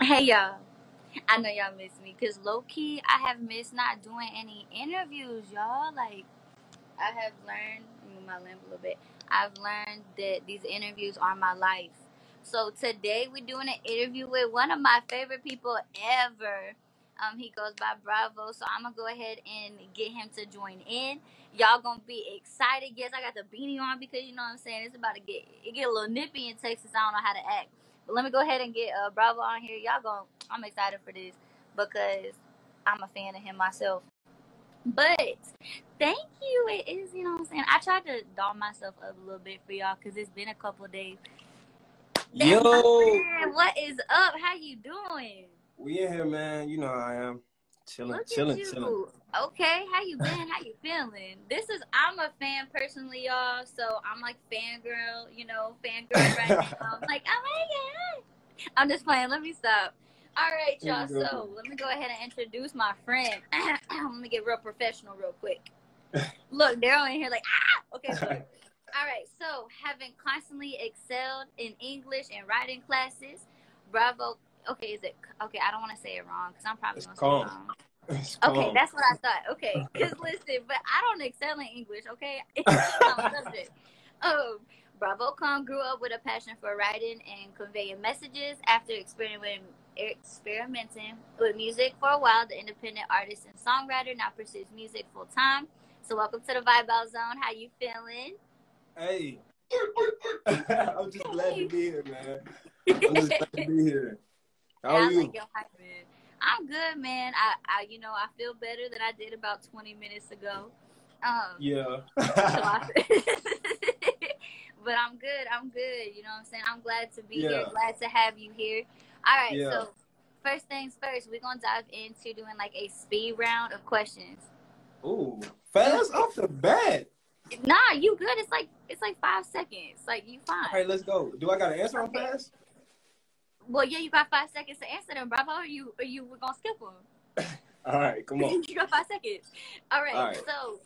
Hey y'all, I know y'all miss me because low key I have missed not doing any interviews, y'all. Like I have learned, move my lamp a little bit. I've learned that these interviews are my life. So today we're doing an interview with one of my favorite people ever. He goes by Bravo, so I'm gonna go ahead and get him to join in. Y'all gonna be excited. Yes, I got the beanie on because you know what I'm saying. It's about to get a little nippy in Texas. I don't know how to act, but let me go ahead and get Bravo on here. Y'all going I'm excited for this because I'm a fan of him myself. But thank you. It is, you know what I'm saying? I tried to doll myself up a little bit for y'all because it's been a couple of days. That's my Yo, friend. What is up? How you doing? we in here, man. You know how I am. Chilling, Look at chilling, you. chilling. Okay, how you been? How you feeling? I'm a fan personally, y'all. So I'm like fangirl, fangirl right now. I'm like, oh my god. I'm just playing. Let me stop. All right, There y'all. you go. So let me go ahead and introduce my friend. Let me get real professional real quick. Look, they're on here like, ah! Okay, look. All right, so having constantly excelled in English and writing classes, Bravo. Okay, is it okay? I don't want to say it wrong because I'm probably It's gonna say it calm. wrong. It's Okay, calm. that's what I thought. Okay, because listen, but I don't excel in English. Okay, it's just not my subject. Um, Bravo Cong grew up with a passion for writing and conveying messages. After experimenting with music for a while, the independent artist and songwriter now pursues music full time. So, welcome to the Vibe Out Zone. How you feeling? Hey, I'm just glad to be here, man. I'm just glad to be here. How are I you? like your hype, man. I'm good, man. I feel better than I did about 20 minutes ago. Yeah. So but I'm good. I'm good. You know what I'm saying? I'm glad to be here. Yeah. Glad to have you here. All right. Yeah. So first things first, we're gonna dive into doing like a speed round of questions. Ooh, fast off the bat. Nah, you good. It's like 5 seconds. Like you All fine. right, let's go. Do I got to answer on Okay. fast? Well, yeah, you got 5 seconds to answer them, Bravo. We're gonna skip them. All right, come on. You got 5 seconds. All right. All right. So,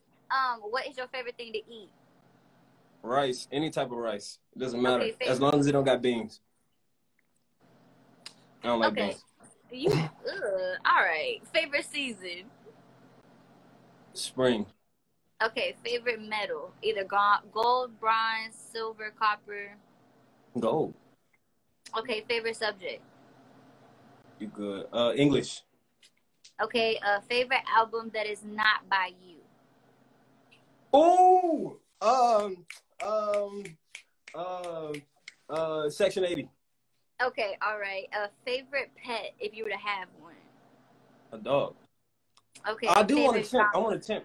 what is your favorite thing to eat? Rice, any type of rice. It doesn't matter. Okay, As long as it don't got beans. I don't like Okay. beans. All right. Favorite season? Spring. Okay. Favorite metal? Either gold, bronze, silver, copper. Gold. Okay. Favorite subject? You good. English. Okay. Favorite album that is not by you? Oh, Section 80. Okay. All right. Favorite pet if you were to have one? A dog. Okay. I do want a Favorite chimp. I genre? want a chimp.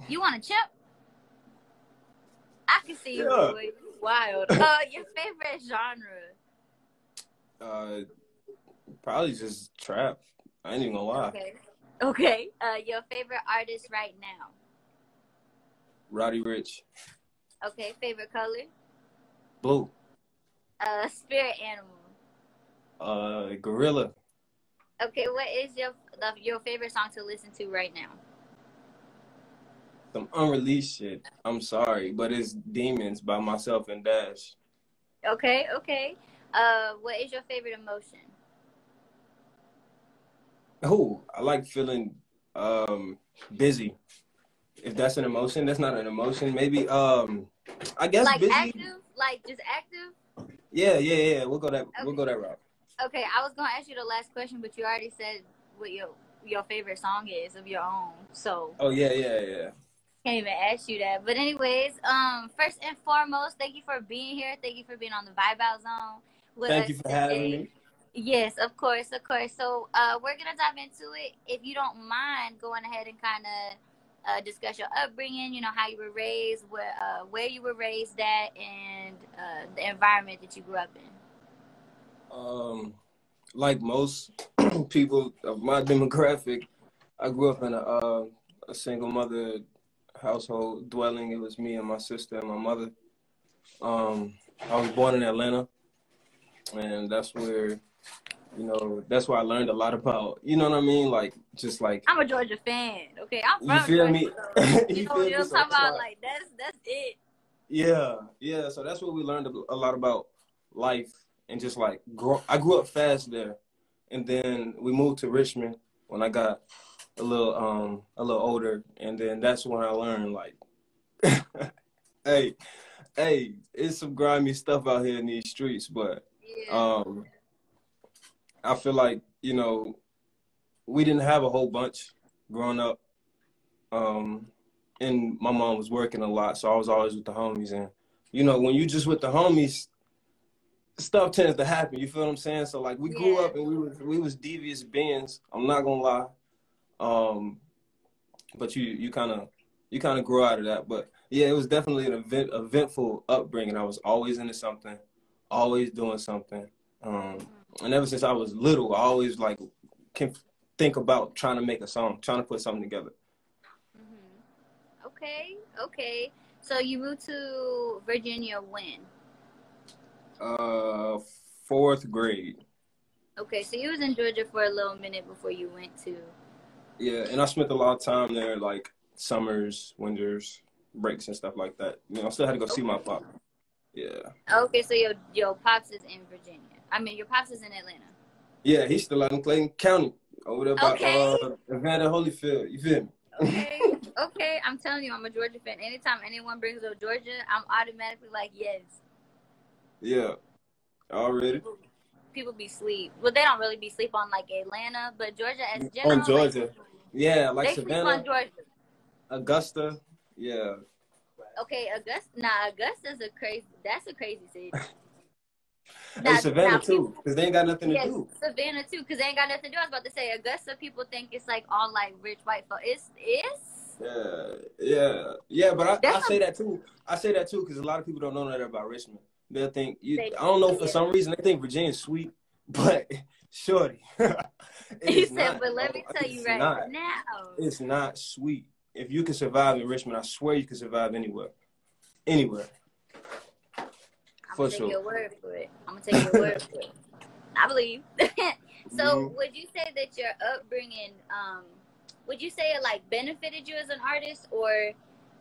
You want a chimp? I can see you, Yeah. boy. You wild. Your favorite genre? Probably just trap. I ain't even gonna lie. Okay. Okay. Your favorite artist right now? Roddy Rich. Okay. Favorite color? Blue. Spirit animal. Gorilla. Okay, what is your favorite song to listen to right now? Some unreleased shit. I'm sorry, but it's Demons by myself and Dash. Okay, okay. What is your favorite emotion? Oh, I like feeling busy. If that's an emotion, that's not an emotion. Maybe I guess Like busy. active? Like just active? Yeah. We'll go that Okay. route. Okay, I was gonna ask you the last question, but you already said what your favorite song is of your own. So Oh yeah. can't even ask you that. But anyways, first and foremost, thank you for being here. Thank you for being on the Vibe Out Zone with Thank us you for having today. me. Yes, of course, of course. So we're gonna dive into it. If you don't mind going ahead and kind of discuss your upbringing, you know, how you were raised, where you were raised at, and the environment that you grew up in. Like most people of my demographic, I grew up in a single mother household dwelling. It was me and my sister and my mother. I was born in Atlanta, and that's where, that's where I learned a lot about, you know what I mean? Like, just like, I'm a Georgia fan. Okay, I'm you from feel Georgia, me? so You feel you me? know, So talking that's about why, like that's it. yeah. So that's what we learned a lot about life and just like I grew up fast there. and then we moved to Richmond when I got a little older, and then that's when I learned like, hey, hey, it's some grimy stuff out here in these streets, but Yeah. I feel like, you know, we didn't have a whole bunch growing up. And my mom was working a lot, so I was always with the homies. And, you know, when you just with the homies, stuff tends to happen. You feel what I'm saying? So like we grew Yeah. up and we was devious beings. I'm not gonna lie. But you kind of grow out of that. But yeah, it was definitely an eventful upbringing. I was always into something, always doing something. And ever since I was little, I always like can think about trying to make a song, trying to put something together. Okay. Okay. So you moved to Virginia when? Fourth grade. Okay, so you was in Georgia for a little minute before you went to. Yeah, and I spent a lot of time there, like summers, winters, breaks, and stuff like that. You know, I still had to go see my pop. Yeah. Okay, so your pops is in Virginia. I mean, your pops is in Atlanta. Yeah, he's still out in Clayton County, over there by Okay. Evander Holyfield. You feel me? Okay. Okay. I'm telling you, I'm a Georgia fan. Anytime anyone brings up Georgia, I'm automatically like, yes. Yeah. Already. People be sleep. Well, they don't really be sleep on like Atlanta, but Georgia as general. On Georgia. Like, yeah, like they Savannah. sleep on Georgia. Augusta. Yeah. Okay, Augusta. Nah, Augusta's that's a crazy city. And Savannah too, because they ain't got nothing to do. Savannah too, because they ain't got nothing to do. I was about to say Augusta. People think it's like all like rich white folks. It's. Yeah. But I say that too. I say that too because a lot of people don't know that about Richmond. They'll think I don't know, for some reason they think Virginia's sweet, but shorty. He said, but let me tell you right now, it's not sweet. If you can survive in Richmond, I swear you can survive anywhere. Anywhere. I'm gonna take your word for it. I believe. So would you say that your upbringing, would you say it like benefited you as an artist, or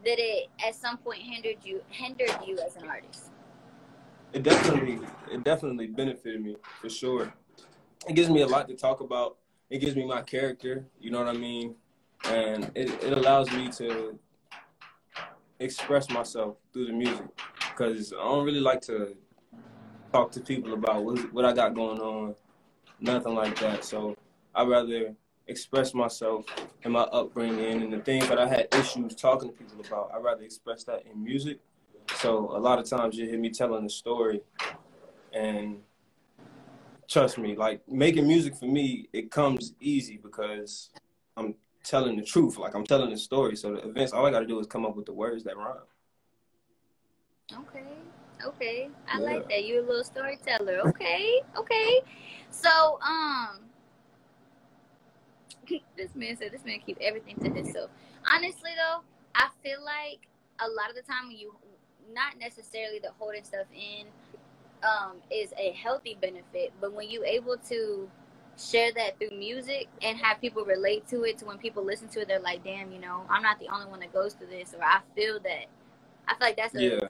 did it at some point hindered you as an artist? It definitely benefited me, for sure. It gives me a lot to talk about. It gives me my character, you know what I mean? And it allows me to express myself through the music, because I don't really like to talk to people about what I got going on, nothing like that. So I'd rather express myself and my upbringing and the things that I had issues talking to people about. I'd rather express that in music. So a lot of times you hear me telling a story, and trust me, like making music for me, it comes easy because I'm telling the truth. Like I'm telling the story. So the events, all I got to do is come up with the words that rhyme. Okay. I like that. You're a little storyteller. Okay. So, this man keep everything to himself. Honestly, though, I feel like a lot of the time when you, not necessarily the holding stuff in, is a healthy benefit, but when you able to share that through music and have people relate to it, to when people listen to it, they're like, damn, you know, I'm not the only one that goes through this, or I feel like that's a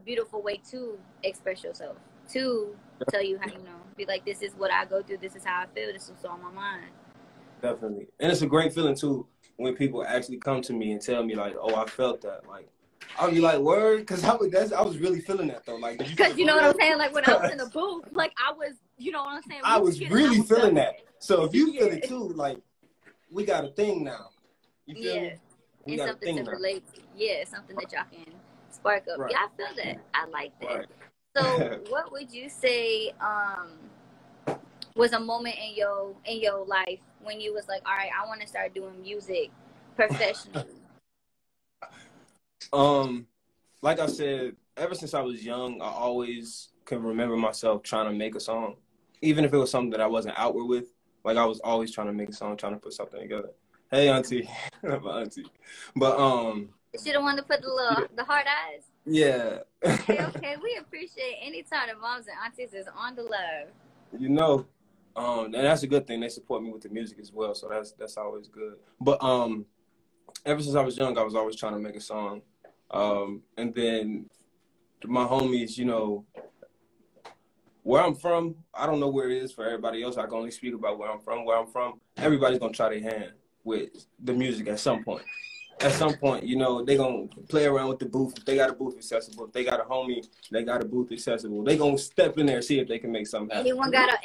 beautiful way to express yourself, to tell you how, you know, be like, this is what I go through, this is how I feel, this is what's on my mind. Definitely. And it's a great feeling too when people actually come to me and tell me like, oh, I felt that. Like, I'll be like, word, because I was really feeling that though. Like, because you know what I'm saying? Like when I was in the booth, like I was, you know what I'm saying? I was really feeling that. So if you feel it too, like, we got a thing now. You feel me? We got something to relate to. Yeah, something that y'all can spark up. Right. Yeah, I feel that. I like that. Right. So what would you say was a moment in your life when you was like, all right, I want to start doing music professionally? Like I said, ever since I was young, I always can remember myself trying to make a song. Even if it was something that I wasn't outward with, like I was always trying to make a song, trying to put something together. Hey, auntie. My auntie. But she the one to put the hard eyes? Yeah. Okay, we appreciate any time the moms and aunties is on the love. You know, and that's a good thing. They support me with the music as well, so that's always good. But ever since I was young, I was always trying to make a song. And then my homies, you know, where I'm from, I don't know where it is for everybody else. I can only speak about where I'm from. Where I'm from, everybody's gonna try their hand with the music at some point. At some point, you know, they gonna play around with the booth. If they got a booth accessible, if they got a homie, they got a booth accessible. They gonna step in there and see if they can make something happen. Anyone got a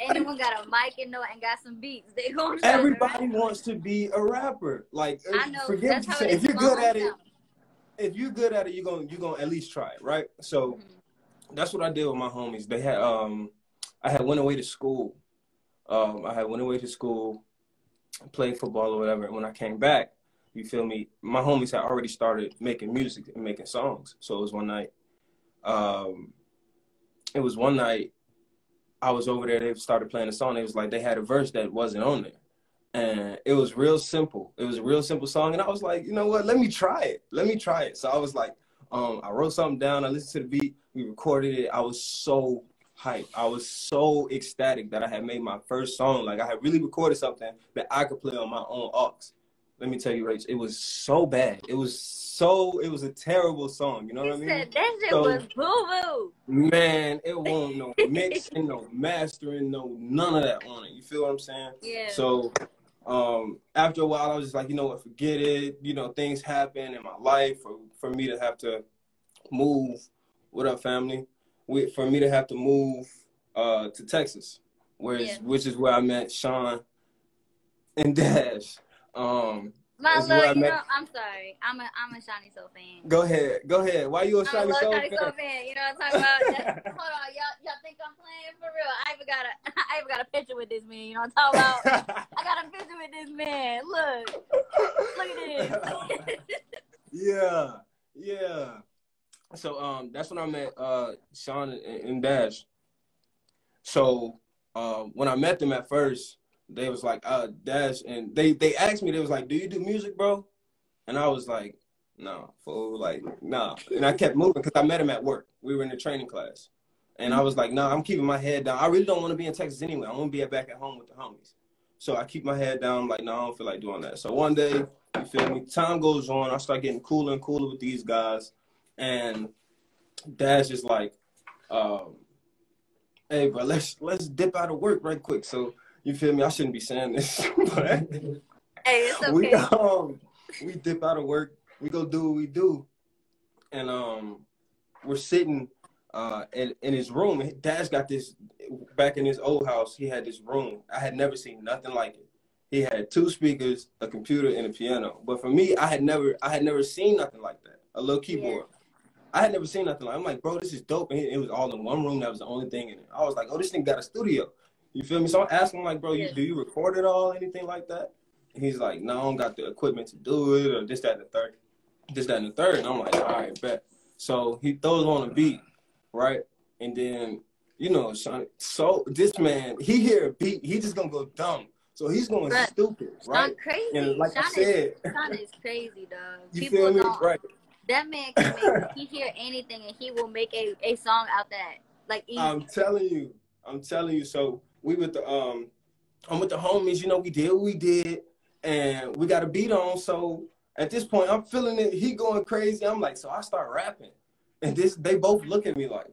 mic and got some beats. They gonna Everybody wants to be a rapper. Like, I know. Forget what you say. If you're good at it, you're gonna at least try it, right? So that's what I did with my homies. They had I had went away to school. Played football or whatever. And when I came back, you feel me, my homies had already started making music and making songs. So it was one night. I was over there. They started playing a song. It was like they had a verse that wasn't on there. And it was real simple. It was a real simple song. And I was like, you know what? Let me try it. So I was like, I wrote something down. I listened to the beat. We recorded it. I was so hyped. I was so ecstatic that I had made my first song. Like, I had really recorded something that I could play on my own aux. Let me tell you, Rach, it was so bad. It was a terrible song. You know what I mean? Said that shit was boo-boo. Man, it wasn't no mixing, no mastering, no none of that on it. You feel what I'm saying? Yeah. So after a while, I was just like, you know what, forget it. You know, things happen in my life for me to have to move. What up, family? For me to have to move to Texas, which is where I met Sean and Dash. My love, you know, I'm sorry. I'm a Shiny Soul fan. Go ahead. Why you a Shiny Soul fan? You know what I'm talking about? Hold on, y'all think I'm playing for real? I even got a picture with this man. You know what I'm talking about? I got a picture with this man. Look at this. Yeah. So that's when I met Sean and Dash. So when I met them at first, they was like, Dash, and they asked me, they was like, do you do music, bro? And I was like, no, fool, like, nah. And I kept moving because I met him at work. We were in the training class. And I was like, nah, I'm keeping my head down. I really don't want to be in Texas anyway. I want to be back at home with the homies. So I keep my head down. I'm like, no, I don't feel like doing that. So one day, you feel me, time goes on. I start getting cooler and cooler with these guys. And Dash is like, hey, bro, let's dip out of work right quick. So, you feel me? I shouldn't be saying this, but hey, it's okay. We dip out of work. We go do what we do, and we're sitting in his room. Dash got this back in his old house. He had this room. I had never seen nothing like it. He had 2 speakers, a computer, and a piano. But for me, I had never seen nothing like that. A little keyboard. Yeah. I had never seen nothing like. I'm like, bro, this is dope. And it was all in one room. That was the only thing in it. I was like, oh, this thing got a studio. You feel me? So I'm asking him, like, bro, do you record it all, anything like that? And he's like, no, I don't got the equipment to do it, or this, that, and the third. And I'm like, all right, bet. So he throws on a beat, right? And then, you know, so this man, he hear a beat, he just gonna go dumb. So he's going stupid, right? Crazy. And like I said, Sean is crazy, dog. You feel me? Right. That man can make, he hear anything and he will make a song out that. Like, easy. I'm telling you. So we with the I'm with the homies, you know, we did what we did, and we got a beat on. So at this point, I'm feeling it. He going crazy. I'm like, so I start rapping, and they both look at me like,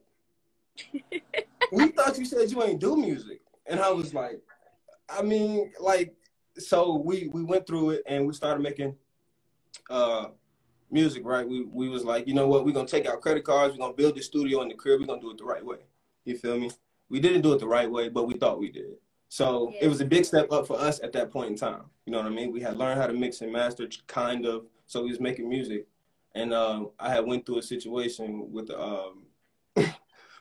we thought you said you ain't do music, and I was like, I mean, like, so we went through it, and we started making music, right? We was like, you know what, we're gonna take our credit cards, we're gonna build the studio in the crib, we're gonna do it the right way. You feel me? We didn't do it the right way, but we thought we did. So It was a big step up for us at that point in time. You know what I mean? We had learned how to mix and master, kind of. So we was making music, and I had went through a situation with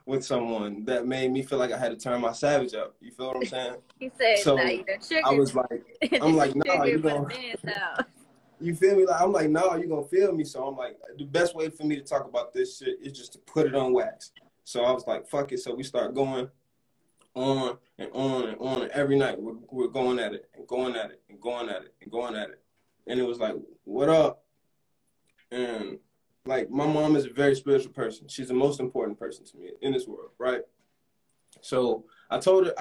with someone that made me feel like I had to turn my savage up. You feel what I'm saying? He said, so I was like, I'm like, nah, you gonna. You feel me? Like, I'm like, no, you're going to feel me. So I'm like, the best way for me to talk about this shit is just to put it on wax. So I was like, fuck it. So we start going on and on and on. And every night we're going at it and going at it and going at it and going at it. And it was like, what up? And like, my mom is a very spiritual person. She's the most important person to me in this world, right? So I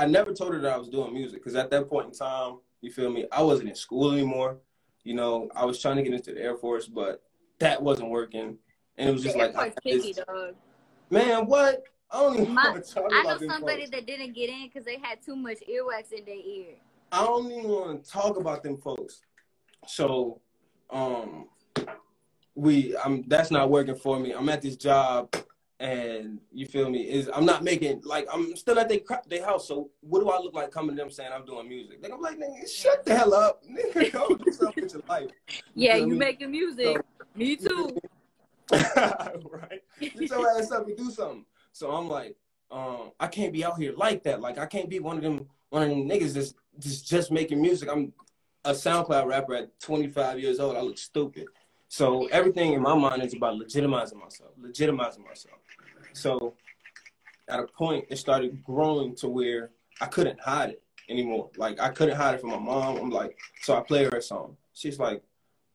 never told her that I was doing music, because at that point in time, you feel me, I wasn't in school anymore. You know, I was trying to get into the Air Force, but that wasn't working. And it was just like, picky, dog. Man, what? I don't even want to talk I about know them somebody folks. that didn't get in because they had too much earwax in their ear. I don't even want to talk about them folks. So, that's not working for me. I'm at this job, and you feel me? I'm not making, like, I'm still at their house. So what do I look like coming to them saying I'm doing music? Like, I'm like, nigga, shut the hell up, nigga. Go do something with your life. Yeah, feel you me? making music. So, Me too. right? Get your ass up and do something. So I'm like, I can't be out here like that. Like, I can't be one of them niggas that's just making music. I'm a SoundCloud rapper at 25 years old. I look stupid. So everything in my mind is about legitimizing myself. So at a point, it started growing to where I couldn't hide it anymore. Like, I couldn't hide it from my mom. I'm like, so I play her a song. She's like,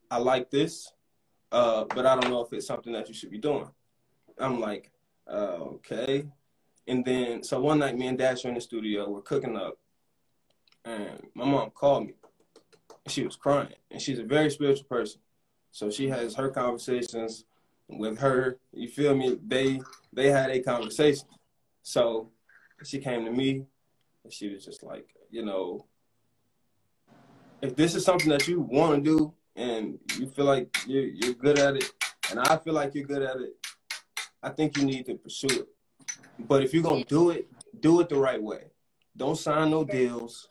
I like this, but I don't know if it's something that you should be doing. I'm like, okay. And then, so one night, me and Dash are in the studio, we're cooking up, and my mom called me. She was crying, and she's a very spiritual person. So she has her conversations with her. You feel me? They had a conversation. So she came to me, and she was just like, you know, if this is something that you want to do, and you feel like you're good at it, and I feel like you're good at it, I think you need to pursue it. But if you're going to do it the right way. Don't sign no deals.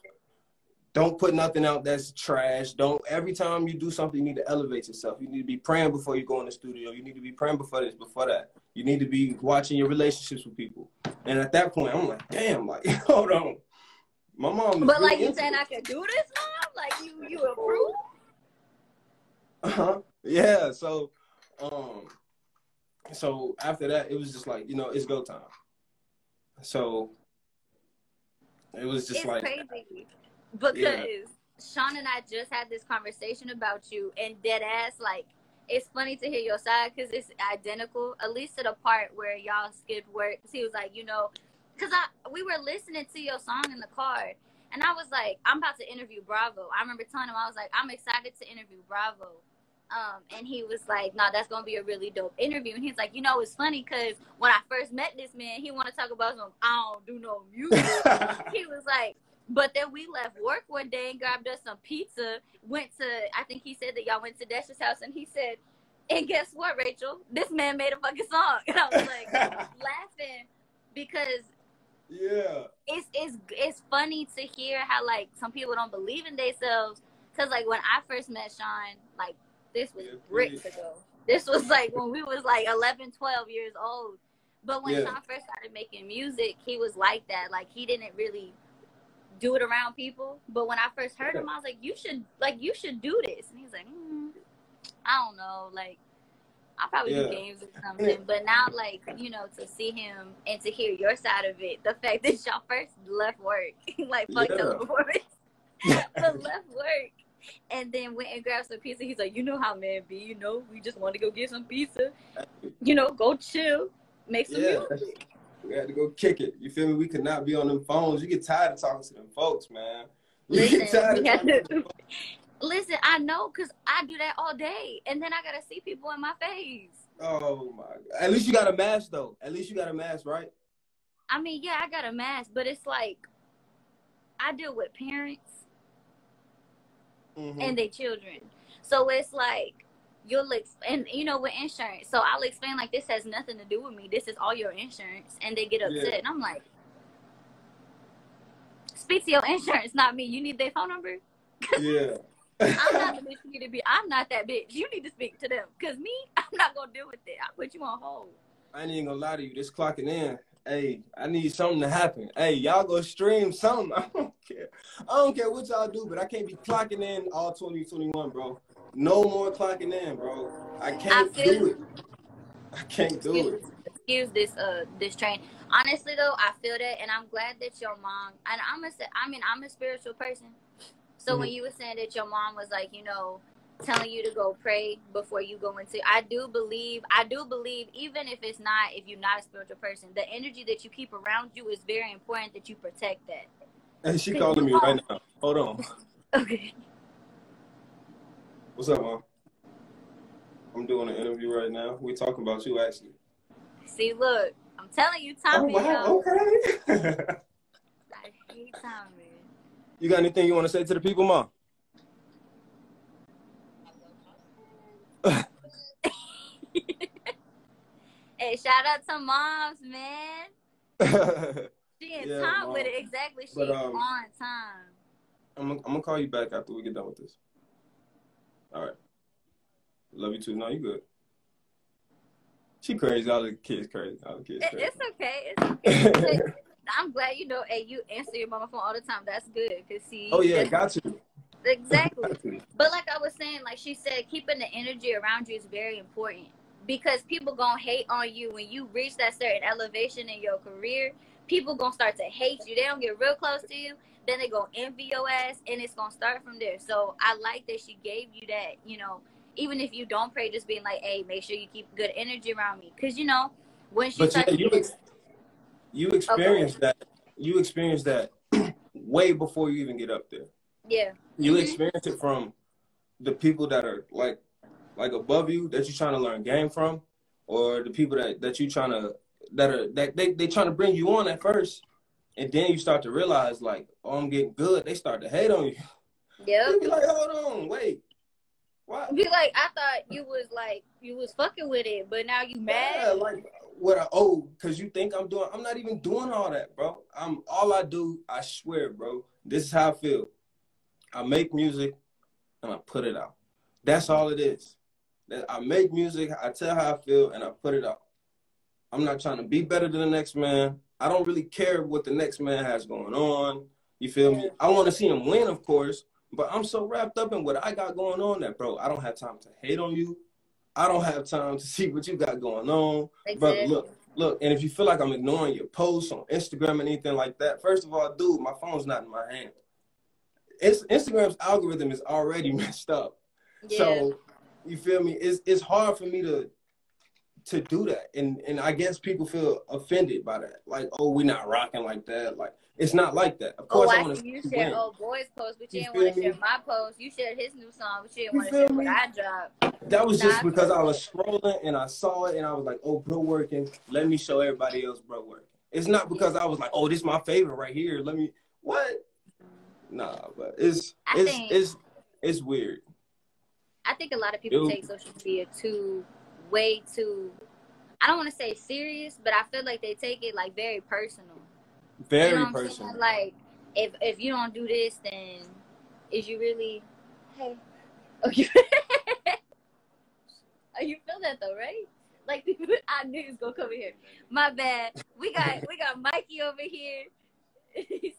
Don't put nothing out that's trash. Every time you do something, you need to elevate yourself. You need to be praying before you go in the studio. You need to be praying before this, before that. You need to be watching your relationships with people. And at that point, I'm like, damn, like, hold on. My mom is But really like, you into saying it. I could do this, mom? Like, you approve? Yeah. So after that, it was just like, you know, it's go time. So it was just It's like, crazy because yeah. Sean and I just had this conversation about you, and dead ass, like, it's funny to hear your side because it's identical, at least to the part where y'all skipped work. He was like, you know, because we were listening to your song in the car, and I was like, I'm about to interview Bravo. I remember telling him, I was like, I'm excited to interview Bravo. And he was like, no, that's going to be a really dope interview. And he's like, you know, it's funny because when I first met this man, he wanted to talk about some, I don't do no music. He was like, but then we left work one day and grabbed us some pizza, went to, I think he said that y'all went to Dash's house, and he said, and guess what, Rachel? This man made a fucking song. And I was like, laughing because yeah, it's funny to hear how, like, some people don't believe in themselves. Because, like, when I first met Sean, like, this was bricks ago. This was like when we was like 11, 12 years old. But when Sean first started making music, he was like that. Like, he didn't really do it around people. But when I first heard him, I was like, you should do this. And he was like, I don't know. Like, I'll probably do games or something. But now, like, you know, to see him and to hear your side of it, the fact that y'all first left work, like, fuck teleperformance, but left work. And then went and grabbed some pizza. He's like, you know how men be, you know, we just want to go get some pizza, you know, go chill, make some music. We had to go kick it. You feel me? We could not be on them phones. You get tired of talking to them folks, man. Listen, listen, I know, because I do that all day. And then I got to see people in my face. Oh, my God. At least you got a mask, though. At least you got a mask, right? I mean, yeah, I got a mask, but it's like, I deal with parents. And their children. So it's like, and you know, with insurance. So I'll explain, like, this has nothing to do with me. This is all your insurance. And they get upset. And I'm like, speak to your insurance, not me. You need their phone number? Yeah. I'm not the bitch you need to be. I'm not that bitch. You need to speak to them. Because me, I'm not going to deal with it. I'll put you on hold. I ain't even going to lie to you. This clocking in. Hey, I need something to happen. Hey, y'all go stream something. I don't care. I don't care what y'all do, but I can't be clocking in all 2021, bro. No more clocking in, bro. I can't do it. I can't do it. Excuse this train. Honestly, though, I feel that, and I'm glad that your mom, and I'm a spiritual person. So when you were saying that your mom was like, you know, telling you to go pray before you go into, I do believe, even if you're not a spiritual person, the energy that you keep around you is very important that you protect that. Hey, she calling me right now. Hold on. Okay. What's up, Mom? I'm doing an interview right now. We're talking about you, actually. See, look, I'm telling you, Oh, Tommy, wow, okay. I hate Tommy. You got anything you want to say to the people, Mom? Hey, shout out to moms, man. She in time Mom. with it. Exactly. She But, on time. I'm gonna call you back after we get done with this. All right. Love you too. No, you good. She crazy. All the kids crazy. All the kids crazy. It's okay. It's okay. I'm glad hey, you answer your mama phone all the time. That's good. Cause see. Oh yeah, got you. Exactly. But like I was saying, like she said, keeping the energy around you is very important because people gonna hate on you when you reach that certain elevation in your career. People gonna start to hate you. They don't get real close to you. Then they gonna envy your ass, and it's gonna start from there. So I like that she gave you that. You know, even if you don't pray, just being like, hey, make sure you keep good energy around me, because you know when she starts. You experienced that. You experienced that way before you even get up there. Yeah. You experience it from the people that are like above you that you're trying to learn game from, or the people that you trying to they trying to bring you on at first, and then you start to realize like, oh, I'm getting good. They start to hate on you. Yeah. You be like, hold on, wait, what? Be like, I thought you was fucking with it, but now you mad. Yeah, like because you think I'm not even doing all that, bro. All I do, I swear, bro. This is how I feel. I make music and I put it out. That's all it is. I make music, I tell how I feel, and I put it out. I'm not trying to be better than the next man. I don't really care what the next man has going on. You feel me? I want to see him win, of course, but I'm so wrapped up in what I got going on that, bro, I don't have time to hate on you. I don't have time to see what you got going on. Exactly. Brother, look, and if you feel like I'm ignoring your posts on Instagram and anything like that, first of all, dude, my phone's not in my hand. Instagram's algorithm is already messed up. Yeah. So, you feel me? It's hard for me to do that. And I guess people feel offended by that. Like, oh, we're not rocking like that. Like, it's not like that. Of course, I want to. You shared old boy's post, but you didn't want to share my post. You shared his new song, but you didn't want to share what I dropped. That was just because I was scrolling and I saw it and I was like, oh, bro working. Let me show everybody else bro working. It's not because I was like, oh, this is my favorite right here. Let me, what? Nah, but it's weird. I think a lot of people take social media way too, I don't want to say serious, but I feel like they take it like very personal. Very personal. Like if you don't do this, then is you really hey? Okay. Oh, you feel that though, right? Like I knew he was gonna come in here. My bad. We got Mikey over here. Hey,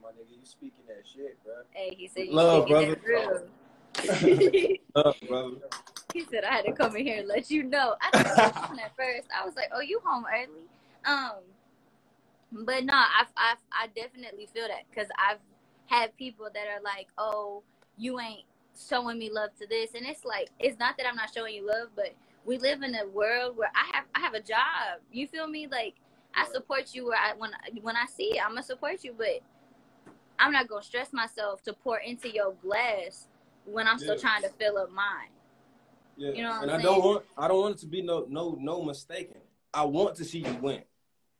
my nigga, you speaking that shit, bro. Hey, he said you love, speaking brother. that real. Love, brother. He said I had to come in here and let you know. I thought you was on at first. I was like, oh, you home early? But no, I definitely feel that because I've had people that are like, oh, you ain't showing me love to this, and it's like, it's not that I'm not showing you love, but we live in a world where I have a job. You feel me? Like I support you when I see it, I'm gonna support you, but I'm not gonna stress myself to pour into your glass when I'm still trying to fill up mine. Yeah, you know what and I'm saying? I don't want it to be no mistaken. I want to see you win.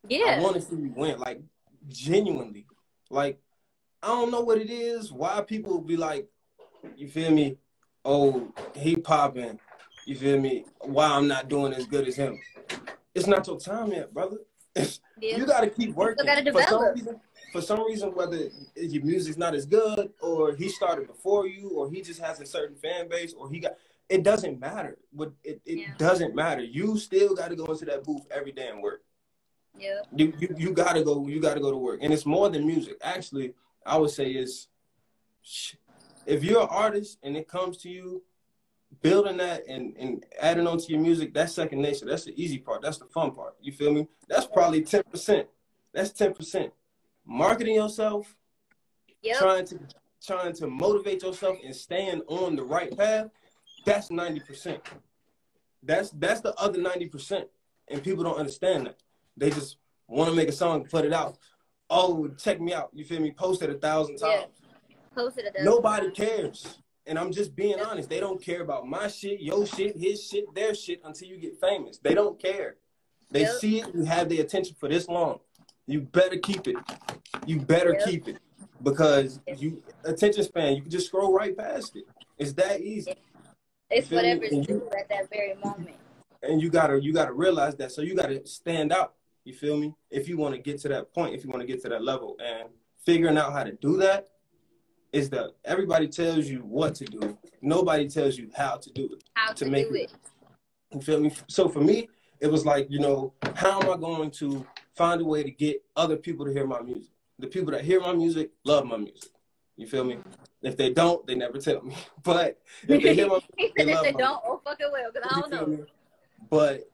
Yeah, I want to see you win, like genuinely. Like I don't know what it is. Why people be like, you feel me? Oh, he popping. You feel me? Why I'm not doing as good as him? It's not your time yet, brother. You got to keep working. You gotta develop. For some reason, whether your music's not as good, or he started before you, or he just has a certain fan base, or it doesn't matter. But it doesn't matter. You still got to go into that booth every day and work. Yeah. You gotta go. You gotta go to work, and it's more than music. Actually, I would say if you're an artist and it comes to you, building that and adding on to your music, that's second nature. That's the easy part. That's the fun part. You feel me? That's probably 10%. That's 10%. Marketing yourself, trying to motivate yourself and staying on the right path, that's 90%. That's the other 90%. And people don't understand that. They just want to make a song, put it out. Oh, check me out. You feel me? Post it 1,000 times. Post it 1,000 times. Nobody cares. And I'm just being honest. They don't care about my shit, your shit, his shit, their shit until you get famous. They don't care. They Yep. see it, you have their attention for this long. You better keep it. You better keep it. Because attention span, you can just scroll right past it. It's that easy. It's whatever's new at that very moment. And you gotta realize that. So you gotta stand out. You feel me? If you want to get to that point, if you want to get to that level, and figuring out how to do that is that everybody tells you what to do. Nobody tells you how to do it. How to make it. You feel me? So for me, it was like, you know, how am I going to find a way to get other people to hear my music? The people that hear my music love my music. You feel me? If they don't, they never tell me. But if they hear my music, they love if they my don't, oh fucking well, because I don't know. Me? But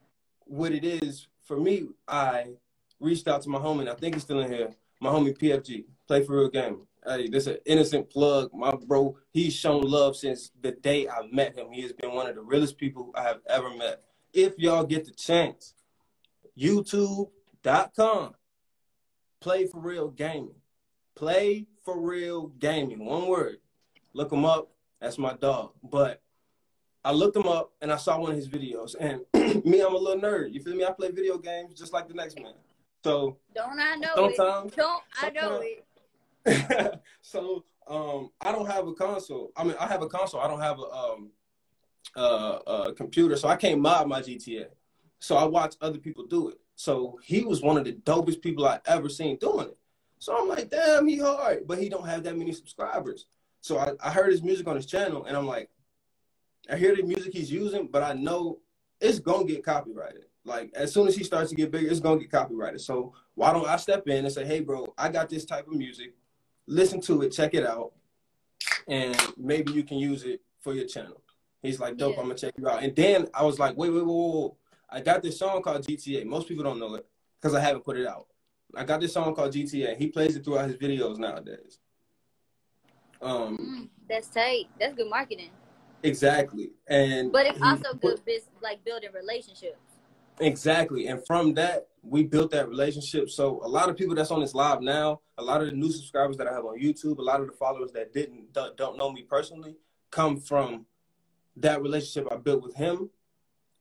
what it is, for me, I reached out to my homie, and I think he's still in here, my homie PFG, Play For Real Game. Hey, this is an innocent plug. My bro, he's shown love since the day I met him. He has been one of the realest people I have ever met. If y'all get the chance, youtube.com, Play For Real Gaming. Play For Real Gaming. One word. Look him up. That's my dog. But I looked him up and I saw one of his videos. And me, I'm a little nerd. You feel me? I play video games just like the next man. So don't I know sometimes, it? Don't I know it? So I don't have a console. I mean, I have a console. I don't have a computer, so I can't mod my GTA. So I watch other people do it. So he was one of the dopest people I ever seen doing it. So I'm like, damn, he hard, but he don't have that many subscribers. So I heard his music on his channel, and I'm like, I hear the music he's using, but I know it's gonna get copyrighted. Like, as soon as he starts to get bigger, it's gonna get copyrighted. So why don't I step in and say, hey, bro, I got this type of music. Listen to it, check it out, and maybe you can use it for your channel. He's like, dope, I'm gonna check you out. And then I was like, wait. I got this song called GTA. Most people don't know it because I haven't put it out. I got this song called GTA. He plays it throughout his videos nowadays. That's tight. That's good marketing. Exactly. But it's also good business, like building relationships. Exactly. And from that, we built that relationship. So a lot of people that's on this live now, a lot of the new subscribers that I have on YouTube, a lot of the followers that don't know me personally, come from that relationship I built with him.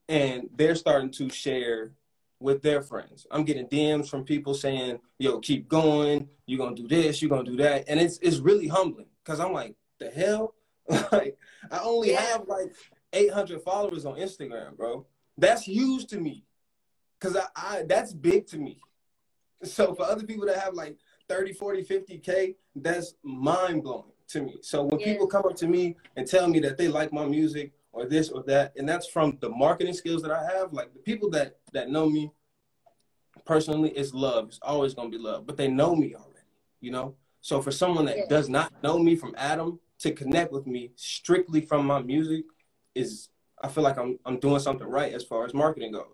And they're starting to share with their friends. I'm getting DMs from people saying, yo, keep going. You're going to do this. You're going to do that. And it's really humbling because I'm like, the hell? Like, I only have like 800 followers on Instagram, bro. That's huge to me. Because I that's big to me. So for other people that have like 30, 40, 50K, that's mind-blowing to me. So when people come up to me and tell me that they like my music or this or that, and that's from the marketing skills that I have, like the people that know me personally, it's love. It's always going to be love. But they know me already, you know? So for someone that does not know me from Adam to connect with me strictly from my music is, I feel like I'm doing something right as far as marketing goes.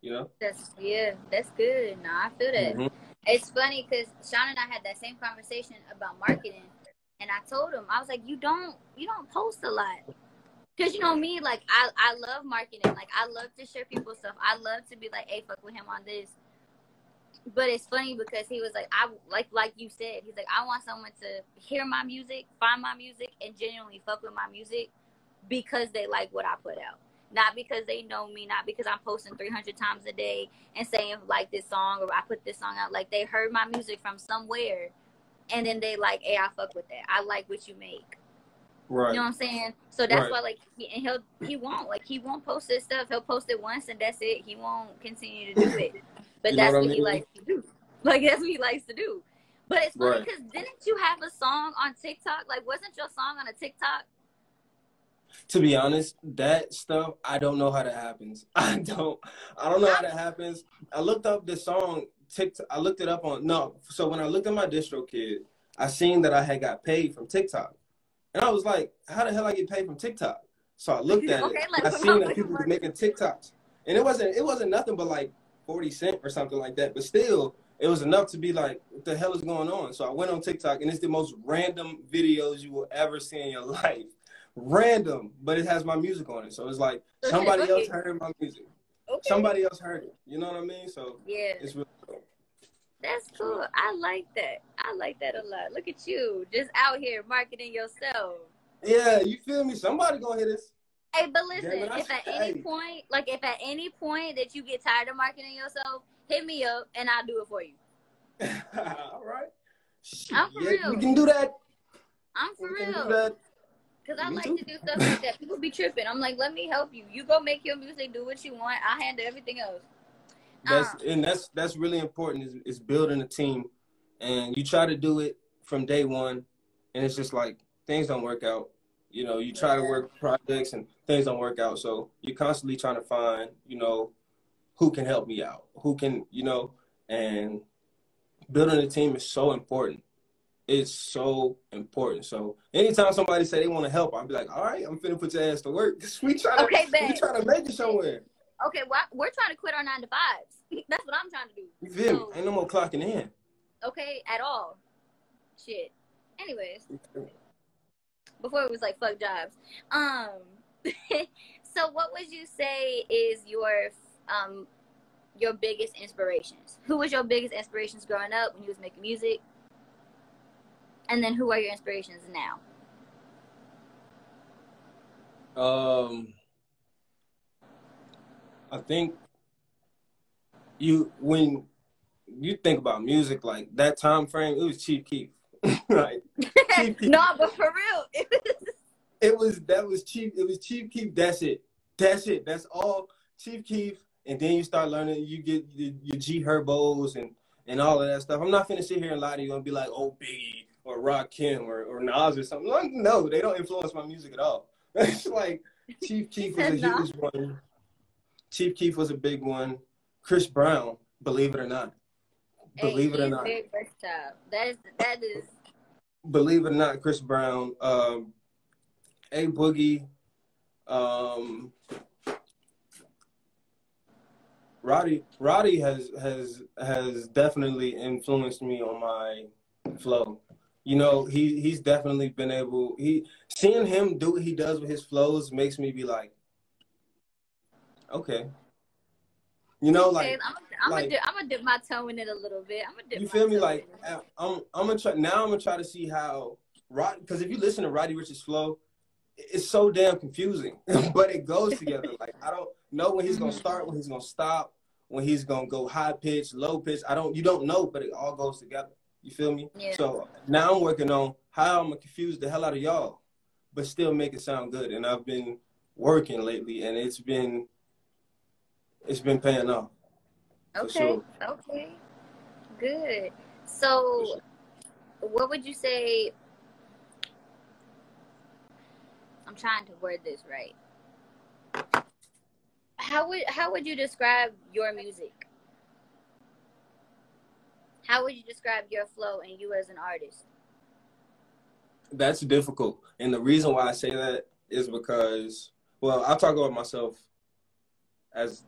You know? That's good. No, I feel that. It's funny because Sean and I had that same conversation about marketing, and I told him, I was like, you don't post a lot, because you know me, like I love marketing, like I love to share people's stuff. I love to be like, hey, fuck with him on this. But it's funny because he was like, I like you said, he's like, I want someone to hear my music, find my music, and genuinely fuck with my music because they like what I put out. Not because they know me, not because I'm posting 300 times a day and saying, like, this song or I put this song out. Like, they heard my music from somewhere, and then they like, hey, I fuck with that. I like what you make. Right. You know what I'm saying? So that's why, like, he won't post this stuff. He'll post it once, and that's it. He won't continue to do it. But that's what he likes to do. Like, that's what he likes to do. But it's funny because didn't you have a song on TikTok? Like, wasn't your song on a TikTok? To be honest, that stuff, I don't know how that happens. I don't know how that happens. I looked up the song TikTok. I looked it up so when I looked at my DistroKid, I seen that I had got paid from TikTok. And I was like, how the hell I get paid from TikTok? So I looked at it. Like, I seen that people were making TikToks. And it wasn't nothing but like 40 cents or something like that. But still, it was enough to be like, what the hell is going on? So I went on TikTok, and it's the most random videos you will ever see in your life. Random, but it has my music on it. So it's like somebody else heard my music. Somebody else heard it. You know what I mean? So it's really cool. That's cool. I like that. I like that a lot. Look at you, just out here marketing yourself. Yeah, you feel me? Somebody gonna hear this. Hey, but listen, Damn it, if at any point, like if at any point that you get tired of marketing yourself, hit me up and I'll do it for you. All right. I'm for real. We can do that. I'm for we real. Can do that. Cause I Me like too. to do stuff like that. People be tripping. I'm like, let me help you. You go make your music, do what you want. I handle everything else. That's really important. Is building a team, and you try to do it from day one, and it's just like things don't work out. You know, you try to work projects and things don't work out. So you're constantly trying to find, who can help me out, who can, and building a team is so important. It's so important. So anytime somebody say they want to help, I'll be like, all right, I'm finna put your ass to work. we try to make it somewhere. Okay, well, we're trying to quit our 9-to-5s. That's what I'm trying to do. You feel me? Ain't no more clocking in. Okay, at all. Shit. Anyways, before it was like fuck jobs. So what would you say is your biggest inspirations? Who was your biggest inspirations growing up when you was making music? And then who are your inspirations now? I think when you think about music, like that time frame, it was Chief Keef. Like, Chief Keef. No, but for real. It was Chief Keef. That's it. That's all. Chief Keef. And then you start learning, you get your G Herbos and all of that stuff. I'm not finna sit here and lie to you and be like, oh, Biggie or Rakim or Nas or something. Like, no, they don't influence my music at all. It's like Chief Keef was a huge one. Chief Keef was a big one. Chris Brown, believe it or not. Believe it or not. Very versatile. That is. Believe it or not, Chris Brown, A Boogie, Roddy has definitely influenced me on my flow. You know, he's definitely been able. Seeing him do what he does with his flows makes me be like, okay. You know, okay, I'm gonna dip my toe in it a little bit. You feel me? Like I'm gonna try now. I'm gonna try to see how because if you listen to Roddy Ricch's flow, it's so damn confusing, but it goes together. Like I don't know when he's gonna start, when he's gonna stop, when he's gonna go high pitch, low pitch. You don't know, but it all goes together. You feel me? Yeah. So now I'm working on how I'm gonna confuse the hell out of y'all, but still make it sound good. And I've been working lately, and it's been paying off. Okay. Sure. Okay. Good. So, what would you say? I'm trying to word this right. How would you describe your music? How would you describe your flow and you as an artist? That's difficult. And the reason why I say that is because, well, I talk about myself as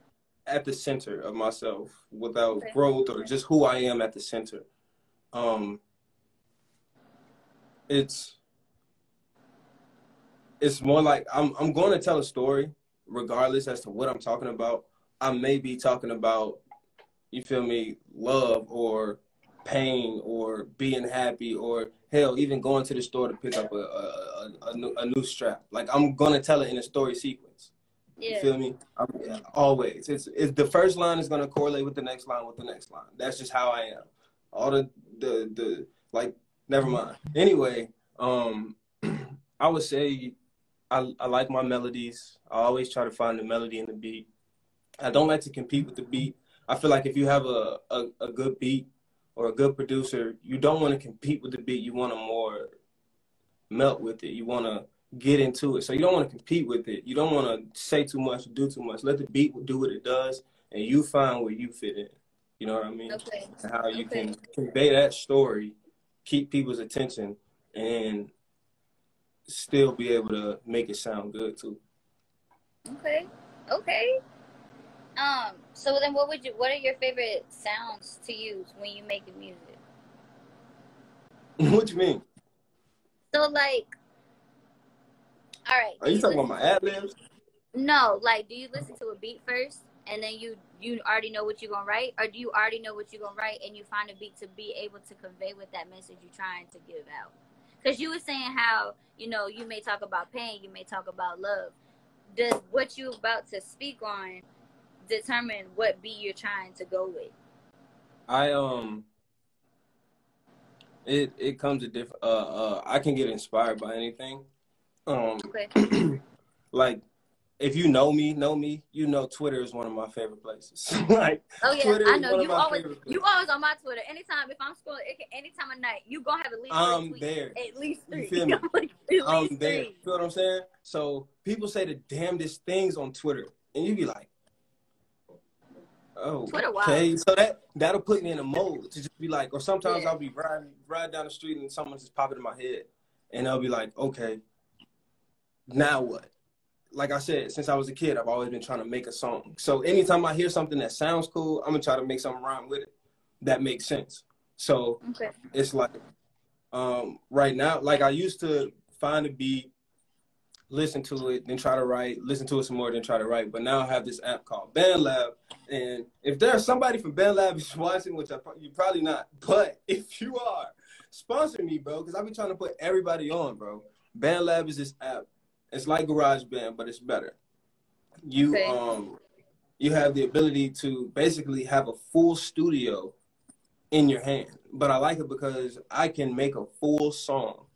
at the center of myself without growth or just who I am at the center. It's more like I'm going to tell a story regardless as to what I'm talking about. I may be talking about, you feel me, love or pain or being happy or hell, even going to the store to pick up a new strap. Like I'm going to tell it in a story sequence. Yeah. You feel me? Always. It's the first line is going to correlate with the next line with the next line. That's just how I am. All the like, never mind. Anyway, I would say I like my melodies. I always try to find the melody in the beat. I don't like to compete with the beat. I feel like if you have a good beat or a good producer, you don't want to compete with the beat. You want to more melt with it. You want to get into it. So you don't want to compete with it. You don't want to say too much, do too much. Let the beat do what it does, and you find where you fit in. You know what I mean? Okay. And how you can convey that story, keep people's attention, and still be able to make it sound good too. Okay. So then what are your favorite sounds to use when you make music? What you mean? So like, all right. Are you talking about my ad-libs? No, like, do you listen to a beat first and then you already know what you're gonna write, or do you already know what you're gonna write and you find a beat to be able to convey what that message you're trying to give out? Because you were saying how, you may talk about pain, you may talk about love. does what you about to speak on determine what beat you're trying to go with? It comes to different. I can get inspired by anything. Okay. Like, if you know me, you know Twitter is one of my favorite places. Like, oh yeah, Twitter I is know one you of my always favorite places. you always on my Twitter. Anytime if I'm scrolling, anytime of night, you gonna have at least I'm 3 tweets. there. At least 3. You feel me? Like, I'm least there. 3. You feel what I'm saying? So people say the damnedest things on Twitter, and you be like, oh, Twitter okay. wild. So that'll put me in a mode to just be like, or sometimes Yeah. I'll be riding down the street and someone just pop it in my head, and I'll be like, okay, now what? Like I said, since I was a kid, I've always been trying to make a song. So anytime I hear something that sounds cool, I'm gonna try to make something rhyme with it that makes sense. So Okay. it's like, right now, like I used to find a beat, listen to it, then try to write, listen to it some more, then try to write. But now I have this app called BandLab. And if there's somebody from BandLab who's watching, which you're probably not, but if you are, sponsor me, bro, because I've been trying to put everybody on, bro. BandLab is this app. It's like GarageBand, but it's better. You Okay. You have the ability to basically have a full studio in your hand. But I like it because I can make a full song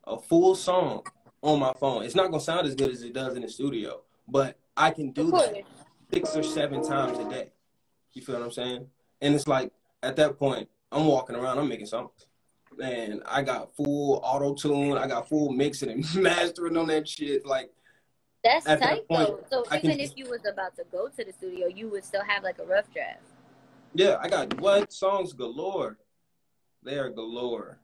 on my phone. It's not gonna sound as good as it does in the studio, but I can do that 6 or 7 times a day. You feel what I'm saying? And it's like, at that point, I'm walking around, I'm making songs. And I got full auto-tune, I got full mixing and mastering on that shit. Like, That's at tight that point, though. So I even can if you was about to go to the studio, you would still have like a rough draft. yeah, I got songs galore. They are galore.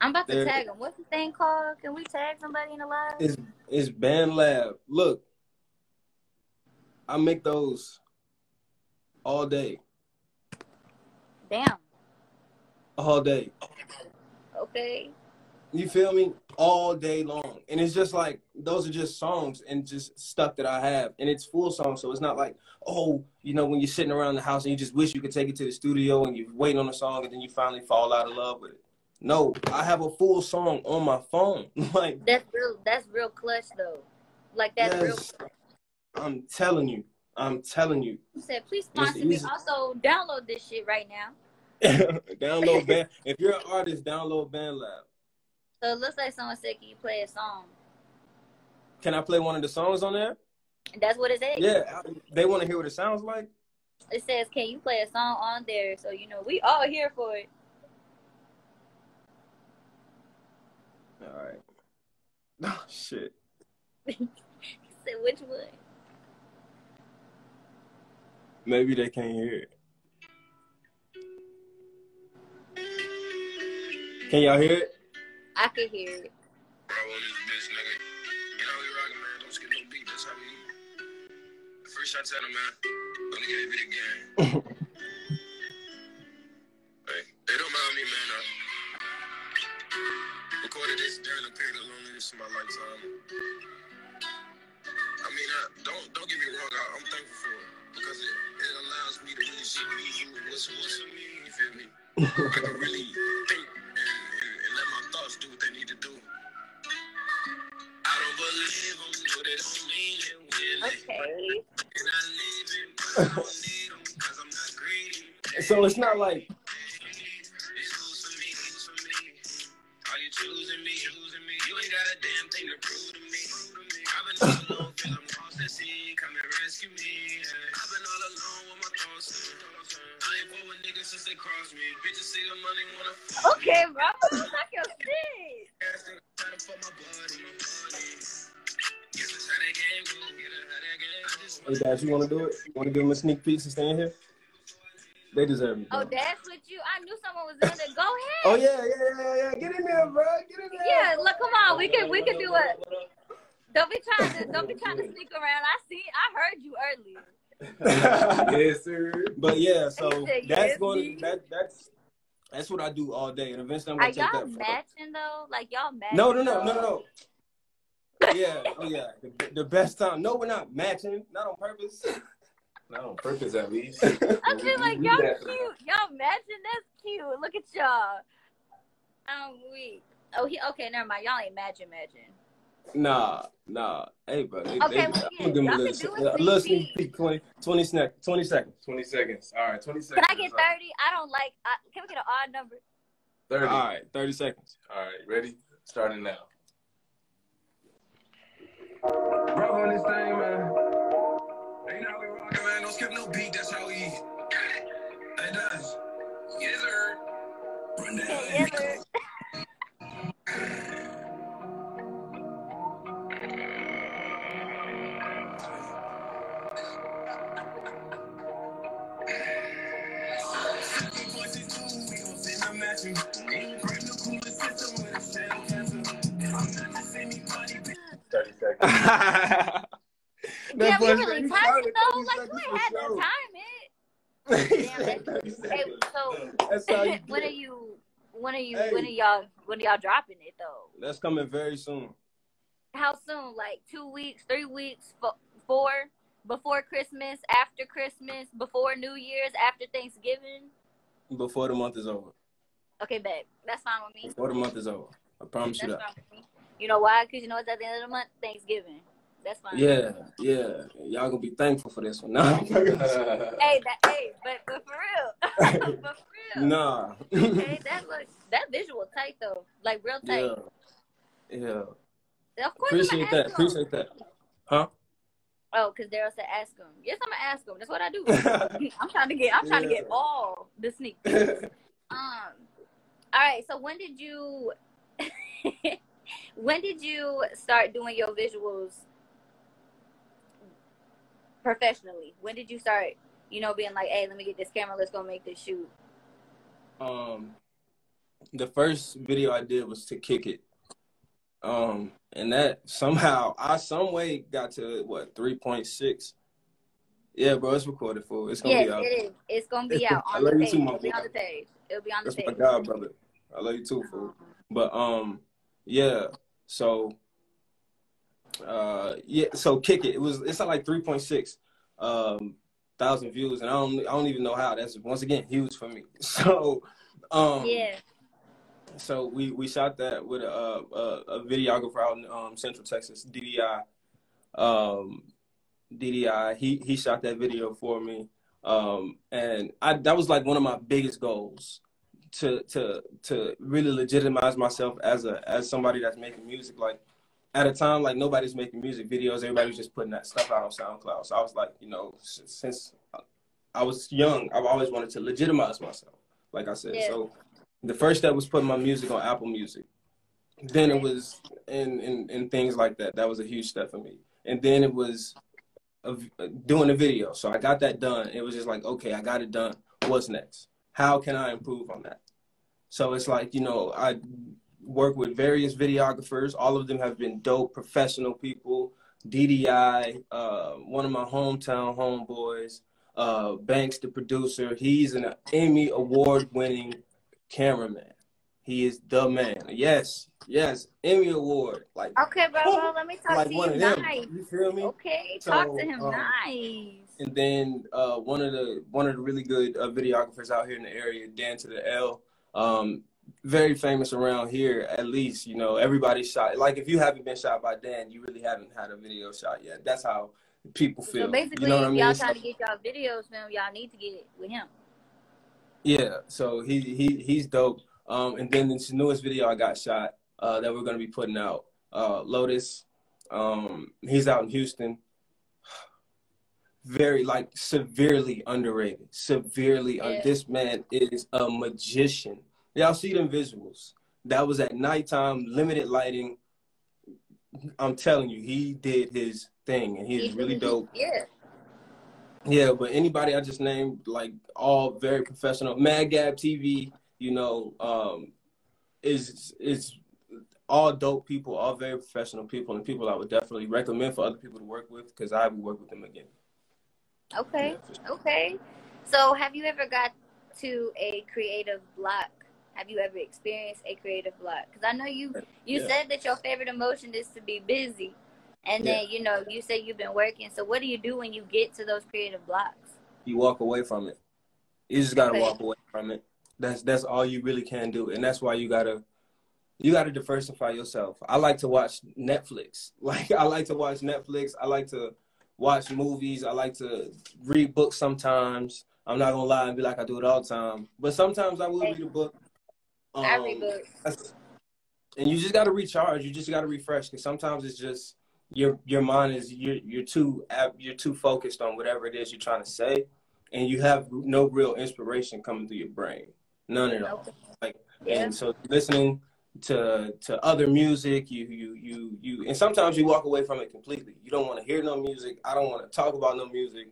I'm about to tag him. What's the thing called? Can we tag somebody in the live? It's BandLab. Look, I make those all day. Damn. All day. Okay. You feel me? All day long. And it's just like, those are just songs and just stuff that I have. And it's full songs, so it's not like, oh, you know, when you're sitting around the house and you just wish you could take it to the studio and you're waiting on a song and then you finally fall out of love with it. No, I have a full song on my phone. Like, that's real clutch though. Like that's real clutch. I'm telling you. You said, please sponsor me. Also, download this shit right now. Download Band. If you're an artist, download BandLab. So it looks like someone said, can you play a song? Can I play one of the songs on there? That's what it says. Yeah, they want to hear what it sounds like. It says, can you play a song on there? So, you know, we all here for it. All right. Oh, shit. He said, which one? Maybe they can't hear it. Can y'all hear it? I can hear it. Bro, on this bitch, nigga. You know we rockin', man. Don't skip no beat. That's how we eat. Free shots at him, man. Gonna get a beat again. Hey, they don't mind me, man. Recorded this during a period of loneliness in my lifetime. I mean, don't get me wrong. I'm thankful for it because it allows me to really see what's for me. You feel me? I can really think and let my thoughts do what they need to do. I don't believe them, but it don't mean it will. Okay. And I live it, but I don't need them because I'm not greedy. So it's not like. It's who's for me, who's for me. Are you choosing me? You ain't got a damn thing to prove to me. I've been all alone, feel I'm lost at sea. Come and rescue me. I've been all alone with my thoughts. I ain't for with niggas since they crossed me. Bitches see the money, wanna fuck. Okay, bro. Suck your shit. Hey guys, you wanna do it? You wanna give them a sneak peek and stay in here? They deserve it. Bro. Oh, that's what you. I knew someone was in there. Go ahead. Oh yeah. Get in there, bro. Get in there. Yeah, look, come on. We could do it. Don't be trying to sneak around. I heard you earlier. Yes, sir. But yeah, so said, that's yes, that's what I do all day, and eventually I'm gonna Are take y'all that. matching though? Like y'all matching? No. Yeah, the best time. No, we're not matching. Not on purpose. Not on purpose, at least. I feel like y'all cute. Y'all matching. That's cute. Look at y'all. I'm weak. Oh, okay. Never mind. Y'all ain't matching. Nah. Hey, bro. Okay, I'm well, gonna yeah, give them y'all can do a a little sneak sneak peek. peek. 20 seconds. 20 seconds. All right, 20 Can seconds. I get 30? I don't like. Can we get an odd number? 30. All right, 30 seconds. All right, ready? Starting now. Bro, on this thing, man. Ain't how we rockin', man. Don't skip no beat. That's how we eat. Hey, does. Yes, sir. Run that. Yes, sir. That Damn, boy you said really he timed it started though. 30 Like you seconds ain't for had to sure. time it. He Damn, said that, 30 hey, seconds. so That's how you when get are it. you? Hey. When are y'all dropping it though? That's coming very soon. How soon? Like 2 weeks, 3 weeks, 4 before Christmas, after Christmas, before New Year's, after Thanksgiving. Before the month is over. Okay, babe, that's fine with me. Before the month is over. I promise you That's that. fine with me. You know why? Because you know it's at the end of the month, Thanksgiving. That's fine. Yeah. Y'all gonna be thankful for this one. Nah. But for real. But for real. Nah. Hey, that visual tight though. Like real tight. Yeah. Of course Appreciate I'm that. gonna ask him. Huh? Oh, because Daryl said ask him. Yes, I'm gonna ask him. That's what I do. I'm trying to get all the sneak peeks. All right, so when did you start doing your visuals professionally? When did you start, being like, hey, let me get this camera, let's go make this shoot? The first video I did was to Kick It. And that somehow some way got to what, 3.6. Yeah, bro, it's recorded, fool. It's gonna be out. Yes, it is. It's gonna be out I on the love you page. too, my It'll be boy. on the page. It'll be on the That's page. my God, brother. I love you too, fool. But yeah. So so Kick It. It's at like 3.6 thousand views, and I don't even know how. That's once again huge for me. So yeah. So we shot that with a videographer out in Central Texas, DDI. DDI. He shot that video for me, and that was like one of my biggest goals to really legitimize myself as somebody that's making music. Like at a time, like nobody's making music videos, everybody was just putting that stuff out on SoundCloud. So I was like, since I was young, I've always wanted to legitimize myself. Like I said, so the first step was putting my music on Apple Music. Then it was in things like that. That was a huge step for me. And then it was doing the video. So I got that done. It was just like, okay, I got it done. What's next? How can I improve on that? So it's like, I work with various videographers. All of them have been dope, professional people. DDI, one of my hometown homeboys, Banks, the producer. He's an Emmy award-winning cameraman. He is the man. Yes, Emmy award. Like, okay, bro, let me talk like to one you of them. nice. You feel me? Okay, So, talk to him nice. And then one of the really good videographers out here in the area, Dan to the L, very famous around here. At least everybody shot. Like if you haven't been shot by Dan, you really haven't had a video shot yet. That's how people feel. So basically, you know what I mean? y'all trying to get y'all videos filmed, y'all need to get it with him. Yeah, so he's dope. And then this newest video I got shot that we're gonna be putting out, Lotus. He's out in Houston. Very severely underrated. This man is a magician. Y'all see them visuals? That was at nighttime, limited lighting. I'm telling you, he did his thing, and he's really dope. Yeah, but anybody I just named, like all very professional. Mad Gab TV, is all dope people, all very professional people, and people I would definitely recommend for other people to work with because I would work with them again. Okay. Yeah, sure. Okay. So have you ever got to a creative block? Have you ever experienced a creative block? Because I know you said that your favorite emotion is to be busy. And then, you say you've been working. So what do you do when you get to those creative blocks? You walk away from it. You just got to walk away from it. That's all you really can do. And that's why you got to You got to diversify yourself. I like to watch Netflix. Like, I like to watch Netflix. I like to watch movies. I like to read books sometimes. I'm not gonna lie and be like I do it all the time, but sometimes I will read a book. I read books. And you just got to recharge. You just got to refresh, because sometimes it's just your mind is you're too focused on whatever it is you're trying to say, and you have no real inspiration coming through your brain, none at all. Like, and so listening to other music, you and sometimes you walk away from it completely. You don't want to hear no music. I don't want to talk about no music.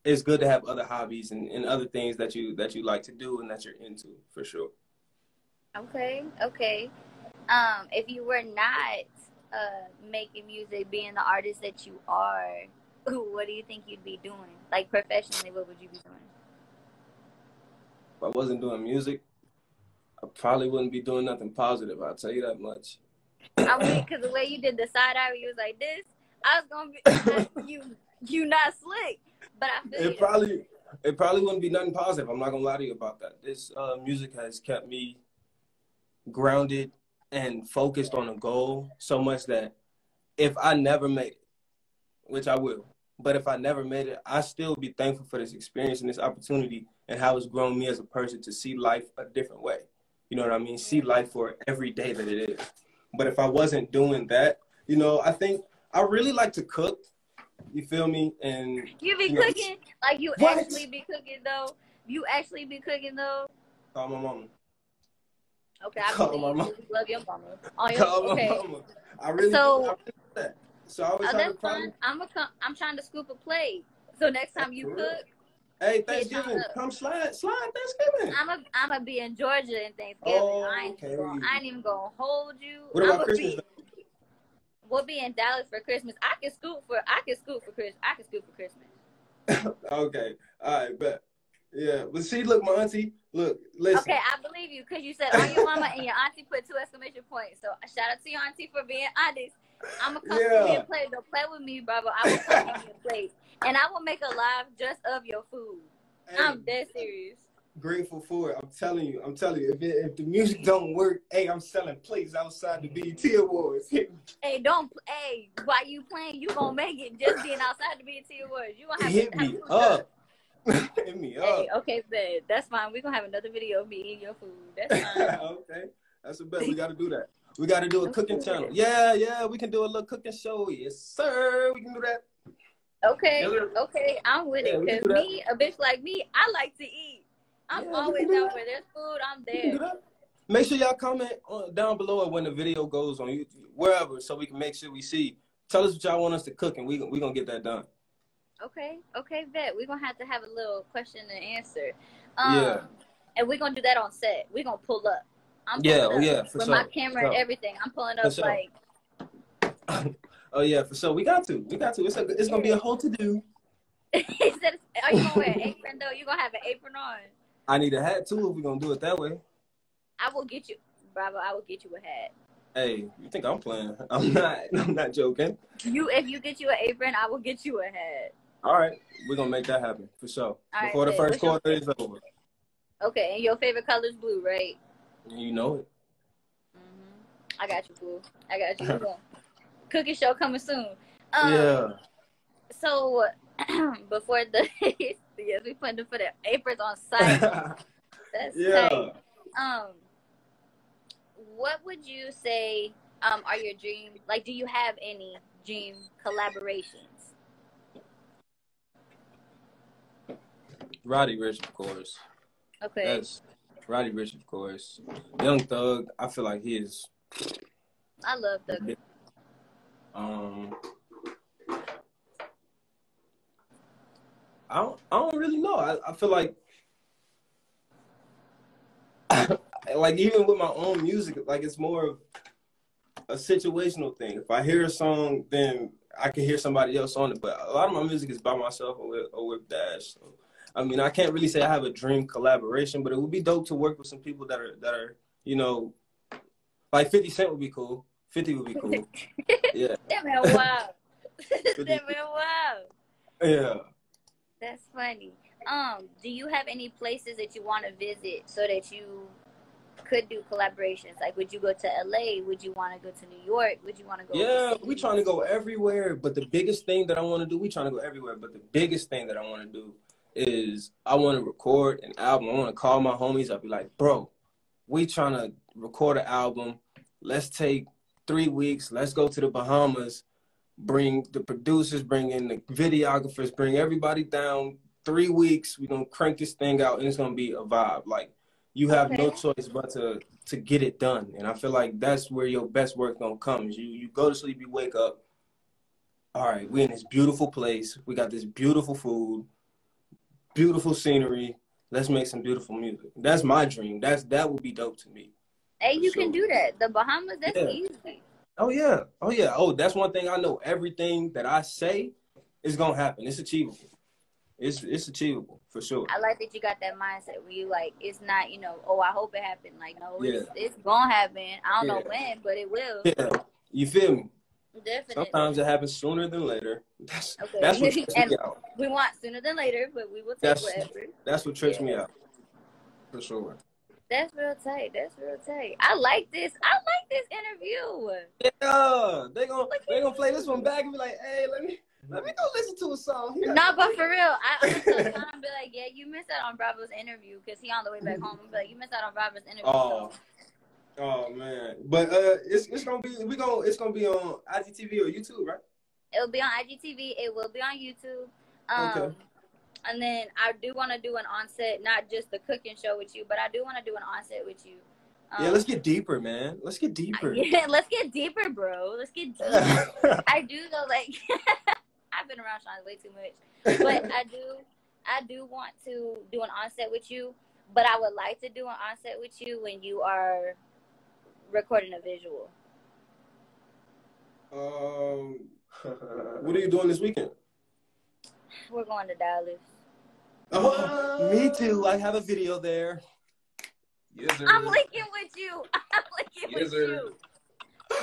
It's good to have other hobbies and other things that you like to do and that you're into, for sure. Okay. If you were not making music, being the artist that you are, what do you think you'd be doing? Like, professionally, what would you be doing? If I wasn't doing music, I probably wouldn't be doing nothing positive. I'll tell you that much. I mean, because the way you did the side eye, you was like this. I was gonna be you not slick, but I feel it probably wouldn't be nothing positive. I'm not gonna lie to you about that. This music has kept me grounded and focused on a goal so much that if I never made it, which I will, but if I never made it, I still be thankful for this experience and this opportunity and how it's grown me as a person to see life a different way. You know what I mean? See life for every day that it is. But if I wasn't doing that, you know, I think I really like to cook. You feel me? And you be cooking? Like, you actually be cooking though? You actually be cooking though? Call my mama. Okay, I believe you. Love your mama. Call my mama. I really do that. So I was that's fun. I'm trying to scoop a plate. So next time you cook. Hey, Thanksgiving, come slide Thanksgiving. I'm be in Georgia in Thanksgiving. Oh, I ain't even gonna hold you. What about Christmas? We'll be in Dallas for Christmas. I can scoop for Christmas. Okay, all right, bet. Yeah, but see, look, my auntie, listen. Okay, I believe you because you said on your mama and your auntie put 2 exclamation points. So shout out to your auntie for being honest. I'm gonna come to your plate. Don't play with me, brother. I will come to your plate, and I will make a live just of your food. Hey, I'm dead serious. Grateful for it. I'm telling you. If the music don't work, hey, I'm selling plates outside the BET Awards. Hey, while you playing, you gonna make it just being outside the BET Awards. You gonna have hit me up. Hit me up. Hey, okay, bet. That's fine. We're gonna have another video of me eating your food. That's fine. Okay. That's a bet. We gotta do that. We gotta do a cooking channel. Yeah, we can do a little cooking show. Yes, sir. We can do that. Okay, I'm with it. Because me, a bitch like me, I like to eat. I'm always down where there's food, I'm there. Make sure y'all comment down below when the video goes on YouTube, wherever, so we can make sure we see. Tell us what y'all want us to cook, and we gonna get that done. Okay, bet. We're going to have a little question and answer. And we're going to do that on set. We're going to pull up. I'm pulling up with my camera and everything. I'm pulling up like... Oh, yeah, for sure. We got to. It's going to be a whole to-do. He said, are you going to wear an apron, though? You're going to have an apron on? I need a hat, too, if we're going to do it that way. I will get you... Bravo, I will get you a hat. Hey, you think I'm playing? I'm not joking. If you get you an apron, I will get you a hat. All right, we're gonna make that happen for sure. Before the first quarter is over. Okay, and your favorite color is blue, right? You know it. I got you, blue. I got you. Cookie show coming soon. So before we put the aprons on site. That's tight. What would you say are your dreams? Like, do you have any dream collaborations? Roddy Ricch, of course. Okay. That's Roddy Ricch, of course. Young Thug, I feel like he is. I love Thug. I don't really know. I feel like like even with my own music, like it's more of a situational thing. If I hear a song, then I can hear somebody else on it. But a lot of my music is by myself or with Dash. So, I mean, I can't really say I have a dream collaboration, but it would be dope to work with some people that are you know, like 50 Cent would be cool. 50 would be cool. Yeah. That man wow. That man wow. Yeah. That's funny. Do you have any places that you want to visit so that you could do collaborations? Like, would you go to LA? Would you want to go to New York? Would you want to go Yeah, overseas? we trying to go everywhere. But the biggest thing that I want to do, we trying to go everywhere. But the biggest thing that I want to do is I want to record an album. I want to call my homies. I'll be like, bro, we trying to record an album. Let's take 3 weeks. Let's go to the Bahamas. Bring the producers, bring in the videographers, bring everybody down. 3 weeks. We're going to crank this thing out, and it's going to be a vibe. Like, you have no choice but to get it done. And I feel like that's where your best work going to come. Is you go to sleep, you wake up. All right, we're in this beautiful place. We got this beautiful food, beautiful scenery. Let's make some beautiful music. That's my dream. That would be dope to me. Hey, you can do that. The Bahamas, that's easy. Oh, yeah. Oh, yeah. Oh, that's one thing I know. Everything that I say is going to happen. It's achievable. It's achievable, for sure. I like that you got that mindset where you like, it's not, you know, oh, I hope it happened. Like, no, it's going to happen. I don't know when, but it will. Yeah. You feel me? Definitely. Sometimes it happens sooner than later. That's what trips me out. We want sooner than later, but we will take whatever. That's what trips me out, for sure. That's real tight. That's real tight. I like this. I like this interview. Yeah, they gonna play this one back and be like, hey, let me go listen to a song. No, but for real, I'm gonna tell Sean and be like, yeah, you missed out on Bravo's interview because he on the way back home. But like, you missed out on Bravo's interview. Oh man, but it's gonna be it's gonna be on IGTV or YouTube, right? It'll be on IGTV. It will be on YouTube. Okay. And then I do want to do an onset, not just the cooking show with you, but I do want to do an onset with you. Yeah, let's get deeper, man. Let's get deeper. Yeah, let's get deeper, bro. Let's get deeper. I do though, like I've been around Sean way too much, but I do want to do an onset with you. But I would like to do an onset with you when you are recording a visual. What are you doing this weekend? We're going to Dallas. Oh, me too. I have a video there. Yes, sir. I'm linking with you. You.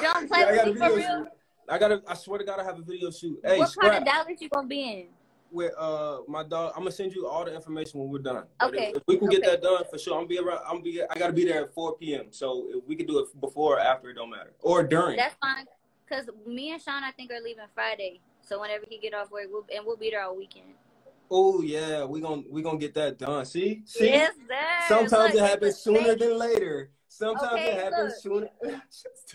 Don't play with me for real. I swear to God, I have a video shoot. Hey, what part of Dallas you gonna be in? With my dog. I'm gonna send you all the information when we're done. Okay. If we can get that done for sure, I gotta be there at 4 p.m. So if we can do it before or after, it don't matter. Or during. That's fine. Cause me and Sean, I think, are leaving Friday. So whenever he get off work, we'll be there all weekend. Oh yeah, we gonna get that done. See? Yes, sir. Sometimes it happens sooner than later. Sometimes it happens sooner. That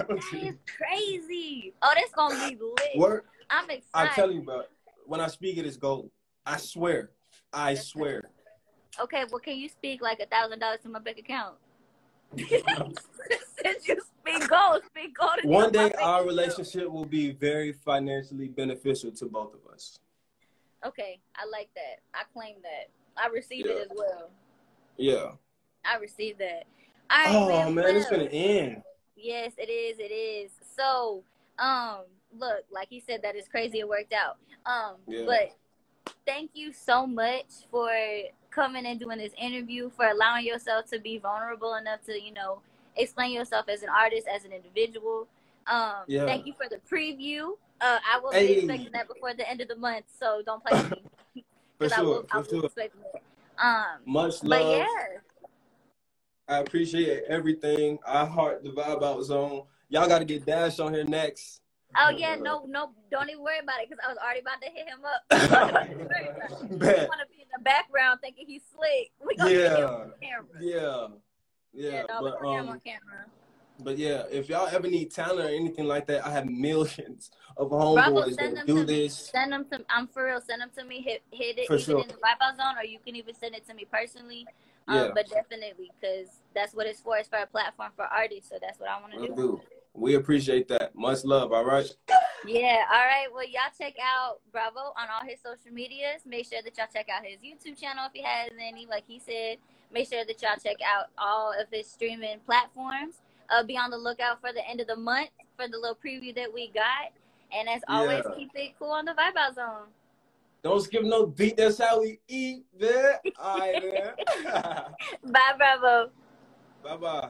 is crazy. Oh, that's gonna be lit. I'm excited. I tell you, bro. When I speak, it is gold. I swear. I swear. Okay, well, can you speak like $1,000 to my bank account? Since you speak gold. One day, our relationship will be very financially beneficial to both of us. Okay, I like that. I claim that. I received it as well. Yeah. I received that. All right, man, it's gonna end. Yes, it is. It is. So, look, like he said, that is crazy. It worked out. But thank you so much for coming and doing this interview, for allowing yourself to be vulnerable enough to, you know, explain yourself as an artist, as an individual. Thank you for the preview. I will be expecting that before the end of the month, so don't play with me. For sure. I will expect it. Much love. But yeah. I appreciate everything. I heart the Vibe Out Zone. Y'all got to get Dash on here next. Oh, yeah, no, don't even worry about it, because I was already about to hit him up. You want to be in the background thinking he's slick. We gonna get him on camera. Yeah, no, but, on camera. But yeah, if y'all ever need talent or anything like that, I have millions of homeboys that do this. Send them to, I'm for real, send them to me, hit it for sure. In the Vibe Out Zone, or you can even send it to me personally. But definitely, because that's what it's for. It's for a platform for artists, so that's what I want to do. We appreciate that. Much love, all right? Yeah, all right. Well, y'all check out Bravo on all his social medias. Make sure that y'all check out his YouTube channel if he has any, like he said. Make sure that y'all check out all of his streaming platforms. Be on the lookout for the end of the month for the little preview that we got. And as always, keep it cool on the Vibe Out Zone. Don't skip no beat. That's how we eat, man. All right, man. Bye, Bravo. Bye-bye.